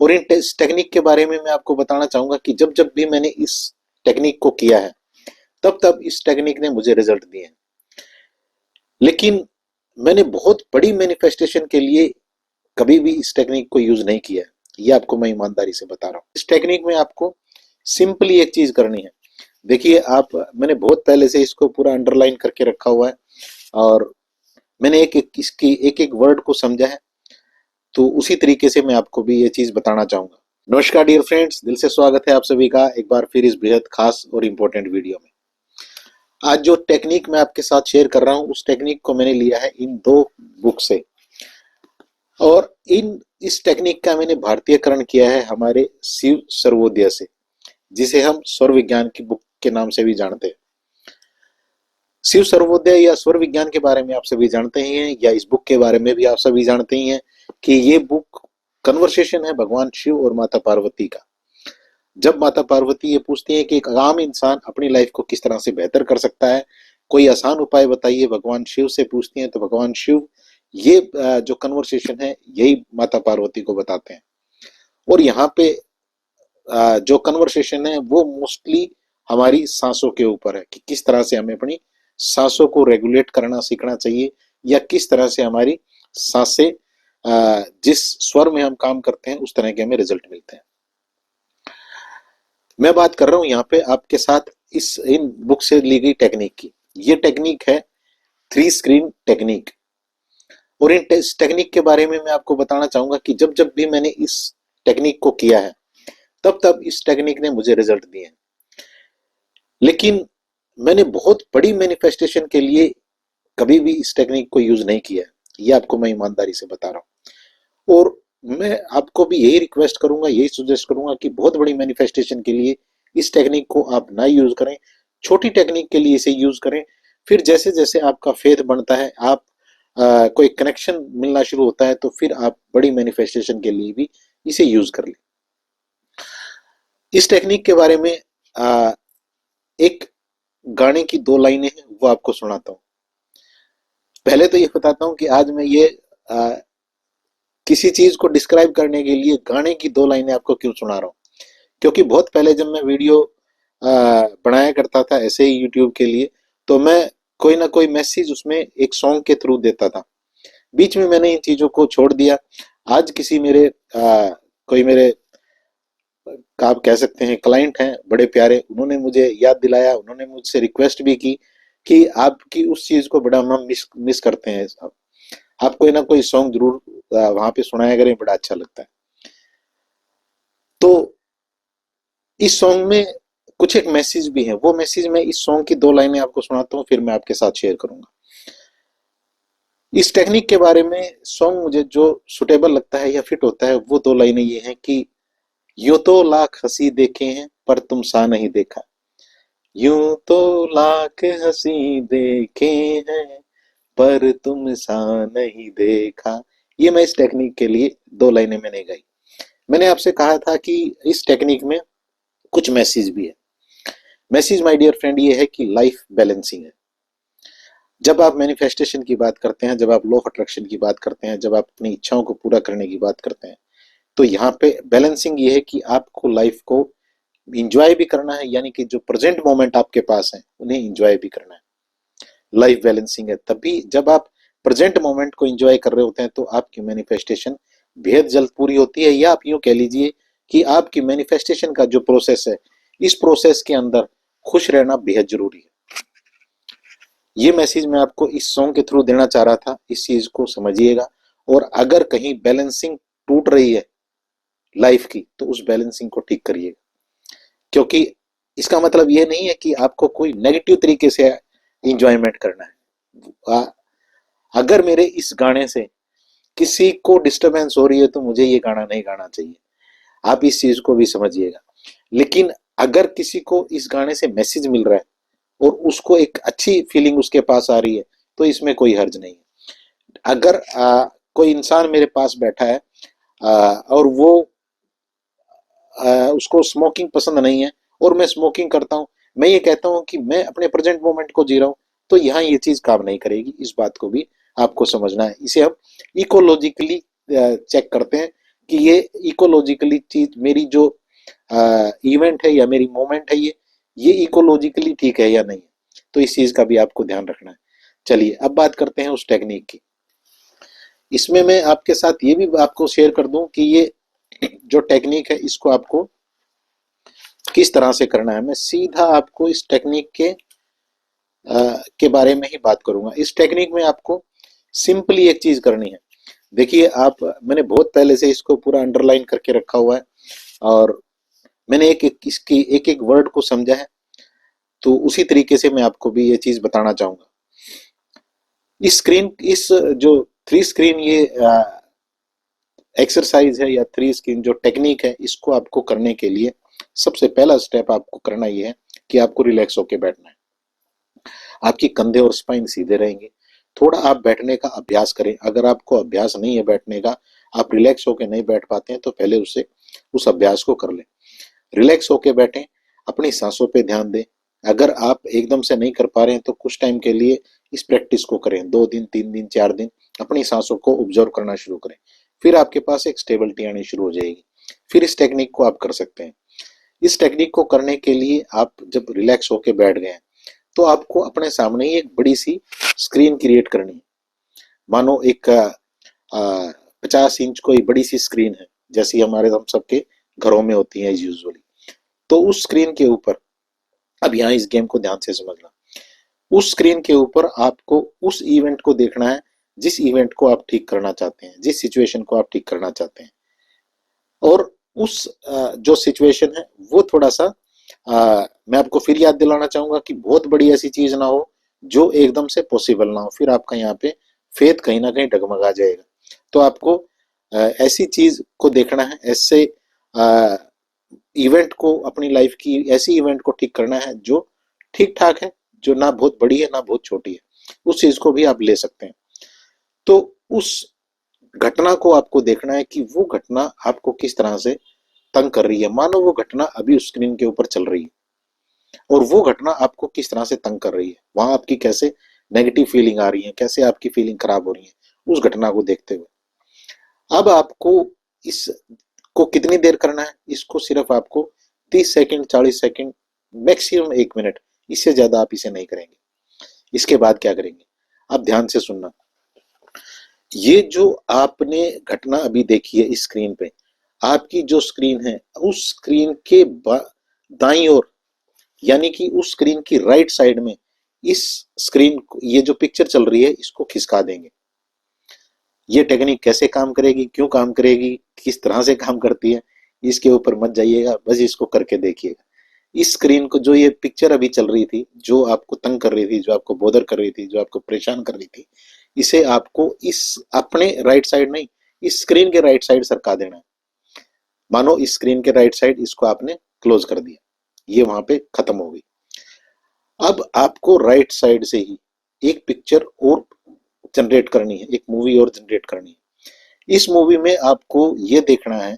और इस टेक्निक के बारे में मैं आपको बताना चाहूंगा कि जब जब भी मैंने इस टेक्निक को किया है तब तब इस टेक्निक ने मुझे रिजल्ट दिए हैं। लेकिन मैंने बहुत बड़ी मैनिफेस्टेशन के लिए कभी भी इस टेक्निक को यूज नहीं किया है। ये आपको मैं ईमानदारी से बता रहा हूँ। इस टेक्निक में आपको सिंपली एक चीज करनी है। देखिए, आप मैंने बहुत पहले से इसको पूरा अंडरलाइन करके रखा हुआ है और मैंने एक एक इसकी एक एक वर्ड को समझा है, तो उसी तरीके से मैं आपको भी ये चीज बताना चाहूंगा। नमस्कार डियर फ्रेंड्स, दिल से स्वागत है आप सभी का एक बार फिर इस बेहद खास और इम्पोर्टेंट वीडियो में। आज जो टेक्निक मैं आपके साथ शेयर कर रहा हूं उस टेक्निक को मैंने लिया है इन दो बुक से, और इस टेक्निक का मैंने भारतीयकरण किया है हमारे शिव सर्वोदय से, जिसे हम स्वर विज्ञान की बुक के नाम से भी जानते हैं। शिव सर्वोदय या स्वर विज्ञान के बारे में आप सभी जानते ही हैं, या इस बुक के बारे में भी आप सभी जानते ही हैं कि ये बुक कन्वर्सेशन है भगवान शिव और माता पार्वती का। जब माता पार्वती ये पूछती है कि एक आम इंसान अपनी लाइफ को किस तरह से बेहतर कर सकता है, कोई आसान उपाय बताइए, भगवान शिव से पूछती हैं, तो भगवान शिव ये जो कन्वर्सेशन है यही माता पार्वती को बताते हैं। और यहाँ पे जो कन्वर्सेशन है वो मोस्टली हमारी सांसों के ऊपर है कि किस तरह से हमें अपनी सांसों को रेगुलेट करना सीखना चाहिए, या किस तरह से हमारी सांसें जिस स्वर में हम काम करते हैं उस तरह के हमें रिजल्ट मिलते हैं। मैं बात कर रहा हूं यहाँ पे आपके साथ इन बुक से ली गई टेक्निक की। ये टेक्निक है 3 स्क्रीन टेक्निक, और इस टेक्निक के बारे में मैं आपको बताना चाहूंगा कि जब जब भी मैंने इस टेक्निक को किया है तब तब इस टेक्निक ने मुझे रिजल्ट दिए हैं। लेकिन मैंने बहुत बड़ी मैनिफेस्टेशन के लिए कभी भी इस टेक्निक को यूज नहीं किया है। ये आपको मैं ईमानदारी से बता रहा हूँ, और मैं आपको भी यही रिक्वेस्ट करूंगा, यही सजेस्ट करूंगा कि बहुत बड़ी मैनिफेस्टेशन के लिए इस टेक्निक को आप ना यूज करें, छोटी टेक्निक के लिए इसे यूज करें। फिर जैसे जैसे आपका फेथ बढ़ता है, आप कोई कनेक्शन मिलना शुरू होता है, तो फिर आप बड़ी मैनिफेस्टेशन के लिए भी इसे यूज कर लें। इस टेक्निक के बारे में एक गाने की 2 लाइनें हैं, वो आपको सुनाता हूँ। पहले तो ये बताता हूँ कि आज मैं ये किसी चीज को डिस्क्राइब करने के लिए गाने की 2 लाइनें आपको क्यों सुना रहा हूँ, क्योंकि बहुत पहले जब मैं वीडियो बनाया करता था ऐसे ही यूट्यूब के लिए, तो मैं कोई ना कोई मैसेज उसमें एक सॉन्ग के थ्रू देता था। बीच में मैंने इन चीजों को छोड़ दिया। आज किसी मेरे कोई मेरे आप कह सकते हैं क्लाइंट हैं बड़े प्यारे, उन्होंने मुझे याद दिलाया, उन्होंने मुझसे रिक्वेस्ट भी की कि आपकी उस चीज को बड़ा हम मिस करते हैं, आप कोई ना कोई सॉन्ग जरूर वहां पे सुनाया करें, बड़ा अच्छा लगता है। तो इस सॉन्ग में कुछ एक मैसेज भी है, वो मैसेज मैं इस सॉन्ग की 2 लाइनें आपको सुनाता हूँ, फिर मैं आपके साथ शेयर करूंगा। इस टेक्निक के बारे में सॉन्ग मुझे जो सुटेबल लगता है या फिट होता है, वो 2 लाइनें ये हैं कि यूं तो लाख हंसी देखे हैं पर तुम सा नहीं देखा, यूं तो लाख हंसी देखे हैं पर तुम सा नहीं देखा। ये मैं इस टेक्निक के लिए 2 लाइनें मैंने गाई। मैंने आपसे कहा था कि इस टेक्निक में कुछ मैसेज भी है। मैसेज माय डियर फ्रेंड ये है कि लाइफ बैलेंसिंग है। जब आप मैनिफेस्टेशन की बात करते हैं, जब आप लॉ ऑफ अट्रैक्शन की बात करते हैं, जब आप अपनी इच्छाओं को पूरा करने की बात करते हैं, तो यहाँ पे बैलेंसिंग ये है कि आपको लाइफ को इंजॉय भी करना है, यानी कि जो प्रेजेंट मोमेंट आपके पास है उन्हें इंजॉय भी करना है। लाइफ बैलेंसिंग है तभी जब आप प्रेजेंट मोमेंट को एंजॉय कर रहे होते हैं, तो आपकी मैनिफेस्टेशन बेहद जल्द पूरी होती है। या आप यूं कह लीजिए कि आपकी मैनिफेस्टेशन का जो प्रोसेस है, इस प्रोसेस के अंदर खुश रहना बेहद जरूरी है। ये मैसेज मैं आपको इस सॉन्ग के थ्रू देना चाह रहा था, इस चीज को समझिएगा। और अगर कहीं बैलेंसिंग टूट रही है लाइफ की, तो उस बैलेंसिंग को ठीक करिएगा, क्योंकि इसका मतलब ये नहीं है कि आपको कोई नेगेटिव तरीके से इंजॉयमेंट करना है। अगर मेरे इस गाने से किसी को डिस्टरबेंस हो रही है, तो मुझे ये गाना नहीं गाना चाहिए, आप इस चीज को भी समझिएगा। लेकिन अगर किसी को इस गाने से मैसेज मिल रहा है और उसको एक अच्छी फीलिंग उसके पास आ रही है, तो इसमें कोई हर्ज नहीं है। अगर कोई इंसान मेरे पास बैठा है और वो उसको स्मोकिंग पसंद नहीं है और मैं स्मोकिंग करता हूँ, मैं ये कहता हूँ कि मैं अपने प्रेजेंट मोमेंट को जी रहा हूँ, तो यहाँ ये चीज काम नहीं करेगी। इस बात को भी आपको समझना है। इसे हम इकोलॉजिकली चेक करते हैं कि ये इकोलॉजिकली चीज मेरी जो इवेंट है या मेरी मोमेंट है, ये इकोलॉजिकली ठीक है या नहीं। तो इस चीज का भी आपको ध्यान रखना है। चलिए अब बात करते हैं उस टेक्निक की। इसमें मैं आपके साथ ये भी आपको शेयर कर दूं कि ये जो टेक्निक है इसको आपको किस तरह से करना है। मैं सीधा आपको इस टेक्निक के बारे में ही बात करूंगा। इस टेक्निक में आपको सिंपली एक चीज करनी है। देखिए आप, मैंने बहुत पहले से इसको पूरा अंडरलाइन करके रखा हुआ है और मैंने एक एक इसकी एक एक वर्ड को समझा है, तो उसी तरीके से मैं आपको भी ये चीज बताना चाहूंगा। इस जो थ्री स्क्रीन ये एक्सरसाइज है या थ्री स्क्रीन जो टेक्निक है, इसको आपको करने के लिए सबसे पहला स्टेप आपको करना ये है कि आपको रिलैक्स होके बैठना है। आपकी कंधे और स्पाइन सीधे रहेंगे। थोड़ा आप बैठने का अभ्यास करें। अगर आपको अभ्यास नहीं है बैठने का, आप रिलैक्स होके नहीं बैठ पाते हैं, तो पहले उस अभ्यास को कर लें। रिलैक्स होके बैठें, अपनी सांसों पे ध्यान दें। अगर आप एकदम से नहीं कर पा रहे हैं तो कुछ टाइम के लिए इस प्रैक्टिस को करें, 2 दिन 3 दिन 4 दिन अपनी सांसों को ऑब्जर्व करना शुरू करें। फिर आपके पास एक स्टेबिलिटी आनी शुरू हो जाएगी। फिर इस टेक्निक को आप कर सकते हैं। इस टेक्निक को करने के लिए आप जब रिलैक्स होके बैठ गए हैं, तो आपको अपने सामने ही एक बड़ी सी स्क्रीन क्रिएट करनी है। मानो एक 50 इंच कोई बड़ी सी स्क्रीन है, जैसी हम सबके घरों में होती है यूजुअली। तो उस स्क्रीन के ऊपर, अब यहाँ इस गेम को ध्यान से समझना, उस स्क्रीन के ऊपर आपको उस इवेंट को देखना है जिस इवेंट को आप ठीक करना चाहते हैं, जिस सिचुएशन को आप ठीक करना चाहते हैं। और उस जो सिचुएशन है वो थोड़ा सा मैं आपको फिर याद दिलाना चाहूंगा कि बहुत बड़ी ऐसी चीज ना हो जो एकदम से पॉसिबल ना हो, फिर आपका यहाँ पे फेथ कहीं ना कहीं डगमगा जाएगा। तो आपको ऐसी चीज को देखना है, ऐसे इवेंट को, अपनी लाइफ की ऐसी इवेंट को ठीक करना है जो ठीक ठाक है, जो ना बहुत बड़ी है ना बहुत छोटी है। उस चीज को भी आप ले सकते हैं। तो उस घटना को आपको देखना है कि वो घटना आपको किस तरह से तंग कर रही है। मानो वो घटना अभी उस स्क्रीन के ऊपर चल रही है और वो घटना आपको किस तरह से तंग कर रही है, वहां आपकी कैसे नेगेटिव फीलिंग आ रही है, कैसे आपकी फीलिंग खराब हो रही है उस घटना को देखते हुए। अब आपको इसको कितनी देर करना है, इसको सिर्फ आपको 30 सेकंड 40 सेकंड, मैक्सिमम 1 मिनट, इससे ज्यादा आप इसे नहीं करेंगे। इसके बाद क्या करेंगे, आप ध्यान से सुनना। ये जो आपने घटना अभी देखी है इस स्क्रीन पे, आपकी जो स्क्रीन है उस स्क्रीन के दाईं ओर, यानी कि उस स्क्रीन की राइट साइड में, इस स्क्रीन ये जो पिक्चर चल रही है इसको खिसका देंगे। ये टेक्निक कैसे काम करेगी, क्यों काम करेगी, किस तरह से काम करती है, इसके ऊपर मत जाइएगा, बस इसको करके देखिएगा। इस स्क्रीन को, जो ये पिक्चर अभी चल रही थी, जो आपको तंग कर रही थी, जो आपको बोदर कर रही थी, जो आपको परेशान कर रही थी, इसे आपको इस अपने राइट साइड नहीं, इस स्क्रीन के राइट साइड सरका देना है। मानो इस स्क्रीन के राइट साइड इसको आपने क्लोज कर दिया, ये वहां पे खत्म हो गई। अब आपको राइट साइड से ही एक पिक्चर और जनरेट करनी है, एक मूवी और जनरेट करनी है। इस मूवी में आपको ये देखना है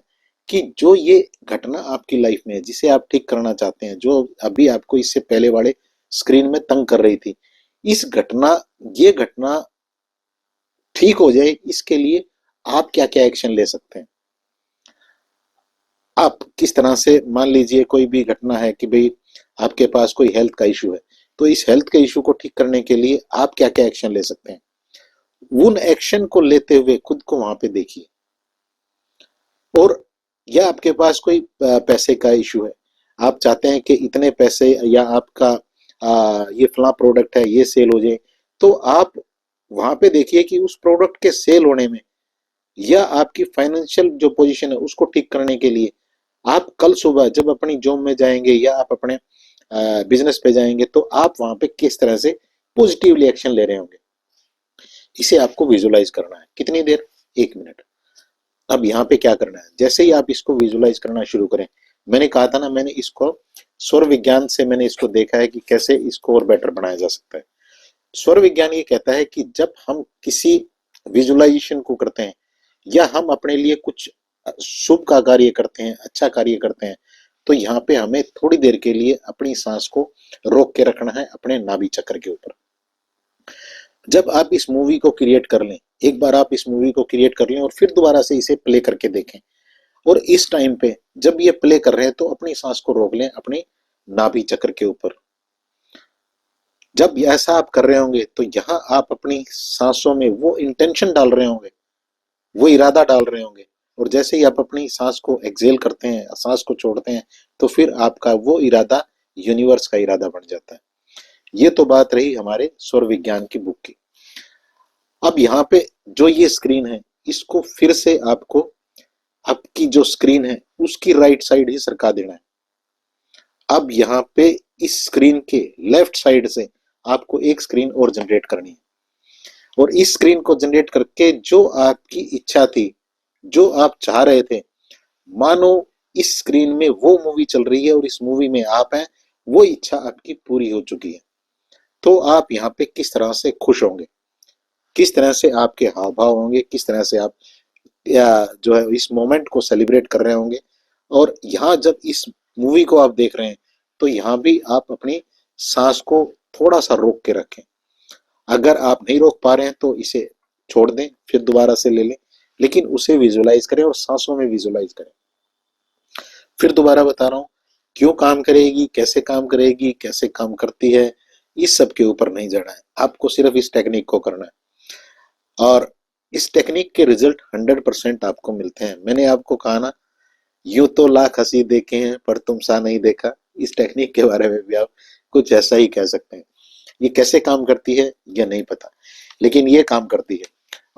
कि जो ये घटना आपकी लाइफ में है, जिसे आप ठीक करना चाहते हैं, जो अभी आपको इससे पहले वाले स्क्रीन में तंग कर रही थी, इस घटना ये घटना ठीक हो जाए, इसके लिए आप क्या क्या एक्शन ले सकते हैं। आप किस तरह से, मान लीजिए कोई भी घटना है कि भाई आपके पास कोई हेल्थ का इशू है, तो इस हेल्थ के इशू को ठीक करने के लिए आप क्या क्या एक्शन ले सकते हैं, उन एक्शन को लेते हुए खुद को वहां पे देखिए। और या आपके पास कोई पैसे का इशू है, आप चाहते हैं कि इतने पैसे या आपका ये फला प्रोडक्ट है ये सेल हो जाए, तो आप वहां पे देखिए कि उस प्रोडक्ट के सेल होने में या आपकी फाइनेंशियल जो पोजीशन है उसको ठीक करने के लिए आप कल सुबह जब अपनी जॉब में जाएंगे या आप अपने बिजनेस पे जाएंगे, तो आप वहां पे किस तरह से पॉजिटिवली एक्शन ले रहे होंगे। इसे आपको विजुलाइज करना है। कितनी देर, 1 मिनट। अब यहाँ पे क्या करना है, जैसे ही आप इसको विजुलाइज करना शुरू करें, मैंने कहा था ना, मैंने इसको स्वर विज्ञान से मैंने इसको देखा है कि कैसे इसको और बेटर बनाया जा सकता है। स्वर विज्ञान ये कहता है कि जब हम किसी विजुलाइजेशन को करते हैं या हम अपने लिए कुछ शुभ का कार्य करते हैं, अच्छा कार्य करते हैं, तो यहाँ पे हमें थोड़ी देर के लिए अपनी सांस को रोक के रखना है अपने नाभि चक्र के ऊपर। जब आप इस मूवी को क्रिएट कर लें, एक बार आप इस मूवी को क्रिएट कर लें और फिर दोबारा से इसे प्ले करके देखें, और इस टाइम पे जब ये प्ले कर रहे हैं तो अपनी सांस को रोक लें अपनी नाभि चक्र के ऊपर। जब ऐसा आप कर रहे होंगे तो यहाँ आप अपनी सांसों में वो इंटेंशन डाल रहे होंगे, वो इरादा डाल रहे होंगे, और जैसे ही आप अपनी सांस को एक्सेल करते हैं, सांस को छोड़ते हैं, तो फिर आपका वो इरादा यूनिवर्स का इरादा बन जाता है। ये तो बात रही हमारे स्वर विज्ञान की बुक की। अब यहाँ पे जो ये स्क्रीन है, इसको फिर से आपको आपकी जो स्क्रीन है उसकी राइट साइड ही सरका देना है। अब यहाँ पे इस स्क्रीन के लेफ्ट साइड से आपको एक स्क्रीन और जनरेट करनी है, और इस स्क्रीन को जनरेट करके जो आपकी इच्छा थी, जो आप चाह रहे थे, मानो इस स्क्रीन में वो मूवी चल रही है और इस मूवी में आप हैं, वो इच्छा आपकी पूरी हो चुकी है। तो आप यहाँ पे किस तरह से खुश होंगे, किस तरह से आपके हाव भाव होंगे, किस तरह से आप या जो है इस मोमेंट को सेलिब्रेट कर रहे होंगे। और यहाँ जब इस मूवी को आप देख रहे हैं तो यहाँ भी आप अपनी सांस को थोड़ा सा रोक के रखें। अगर आप नहीं रोक पा रहे हैं तो इसे छोड़ दें, फिर दोबारा से ले लें, लेकिन उसे विजुलाइज करें और सांसों में विजुलाइज करें। फिर दोबारा बता रहा हूँ, क्यों काम करेगी, कैसे काम करती है, इस सब के ऊपर नहीं जाना है, आपको सिर्फ इस टेक्निक को करना है। और इस टेक्निक के रिजल्ट 100% आपको मिलते हैं। मैंने आपको कहा ना, यूं तो लाख हंसी देखे हैं पर तुम सा नहीं देखा। इस टेक्निक के बारे में भी आप कुछ ऐसा ही कह सकते हैं। ये कैसे काम करती है ये नहीं पता, लेकिन ये काम करती है।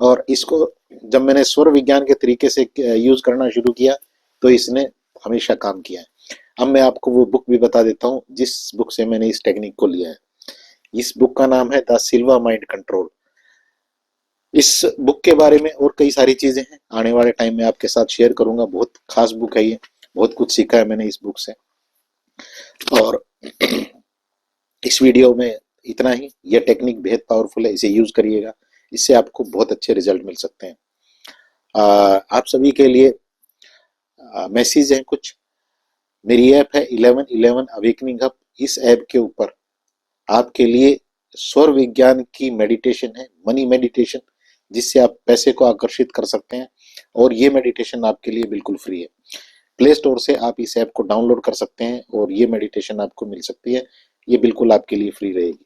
और इसको जब मैंने स्वर विज्ञान के तरीके से यूज करना शुरू किया तो इसने हमेशा काम किया है। अब मैं आपको वो बुक भी बता देता हूँ जिस बुक से मैंने इस टेक्निक को लिया है। इस बुक का नाम है द सिल्वा माइंड कंट्रोल। इस बुक के बारे में और कई सारी चीजें हैं, आने वाले टाइम में आपके साथ शेयर करूंगा। बहुत खास बुक है ये, बहुत कुछ सीखा है मैंने इस बुक से। और इस वीडियो में इतना ही। यह टेक्निक बेहद पावरफुल है, इसे यूज करिएगा, इससे आपको बहुत अच्छे रिजल्ट मिल सकते हैं। आप सभी के लिए मैसेज है कुछ। मेरी ऐप है 1111 अवेकनिंग हब। इस ऐप के ऊपर आपके लिए स्वर विज्ञान की मेडिटेशन है, मनी मेडिटेशन, जिससे आप पैसे को आकर्षित कर सकते हैं। और ये मेडिटेशन आपके लिए बिल्कुल फ्री है। प्ले स्टोर से आप इस ऐप को डाउनलोड कर सकते हैं और ये मेडिटेशन आपको मिल सकती है। ये बिल्कुल आपके लिए फ्री रहेगी।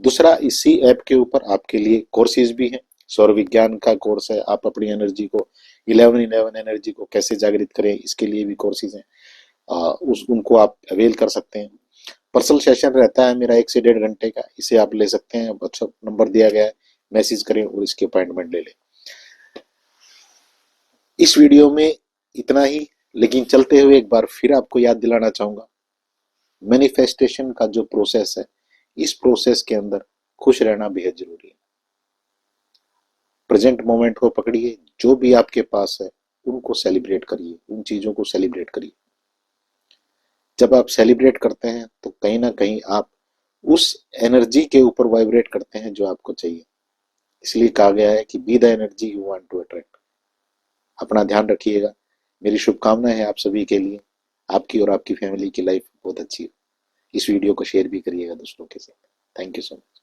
दूसरा, इसी ऐप के ऊपर आपके लिए कोर्सेज भी हैं। सौर विज्ञान का कोर्स है, आप अपनी एनर्जी को 1111 एनर्जी को कैसे जागृत करें, इसके लिए भी कोर्सेज हैं। उनको आप अवेल कर सकते हैं। पर्सनल सेशन रहता है मेरा 1 से 1.5 घंटे का, इसे आप ले सकते हैं। अच्छा नंबर दिया गया है, मैसेज करें और इसकी अपॉइंटमेंट ले लें। इस वीडियो में इतना ही, लेकिन चलते हुए एक बार फिर आपको याद दिलाना चाहूंगा, मैनिफेस्टेशन का जो प्रोसेस है, इस प्रोसेस के अंदर खुश रहना बेहद जरूरी है। प्रेजेंट मोमेंट को पकड़िए, जो भी आपके पास है उनको सेलिब्रेट करिए, उन चीजों को सेलिब्रेट करिए। जब आप सेलिब्रेट करते हैं तो कहीं ना कहीं आप उस एनर्जी के ऊपर वाइब्रेट करते हैं जो आपको चाहिए। इसलिए कहा गया है कि be the energy you want to attract. अपना ध्यान रखिएगा। मेरी शुभकामनाएं हैं आप सभी के लिए, आपकी और आपकी फैमिली की लाइफ बहुत अच्छी हो। इस वीडियो को शेयर भी करिएगा दूसरों के साथ। Thank you so much.